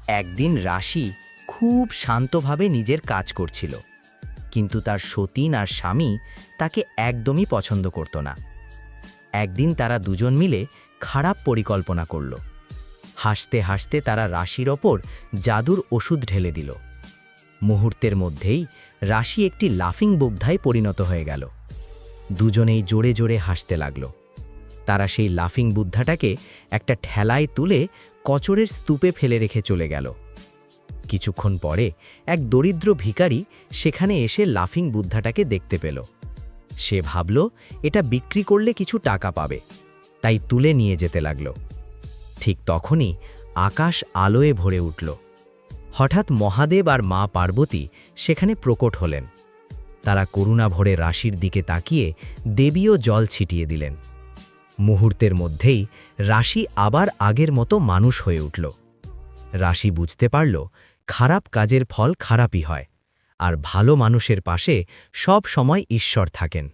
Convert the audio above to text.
একদিন রাশি খুব শান্তভাবে নিজের কাজ করছিল, কিন্তু তার সতীন আর স্বামী তাকে একদমই পছন্দ করত না। একদিন তারা দুজন মিলে খারাপ পরিকল্পনা করল। হাসতে হাসতে তারা রাশির ওপর জাদুর ওষুধ ঢেলে দিল। মুহূর্তের মধ্যেই রাশি একটি লাফিং বুকধায় পরিণত হয়ে গেল। দুজনেই জোরে জোরে হাসতে লাগল। তারা সেই লাফিং বুদ্ধাটাকে একটা ঠেলায় তুলে কচরের স্তূপে ফেলে রেখে চলে গেল। কিছুক্ষণ পরে এক দরিদ্র ভিখারি সেখানে এসে লাফিং বুদ্ধাটাকে দেখতে পেল। সে ভাবল এটা বিক্রি করলে কিছু টাকা পাবে, তাই তুলে নিয়ে যেতে লাগল। ঠিক তখনই আকাশ আলোয় ভরে উঠল। হঠাৎ মহাদেব আর মা পার্বতী সেখানে প্রকট হলেন। তারা করুণা ভরে রাশির দিকে তাকিয়ে দেবীও জল ছিটিয়ে দিলেন। মুহূর্তের মধ্যেই রাশি আবার আগের মতো মানুষ হয়ে উঠল। রাশি বুঝতে পারল খারাপ কাজের ফল খারাপই হয়, আর ভালো মানুষের পাশে সব সময় ঈশ্বর থাকেন।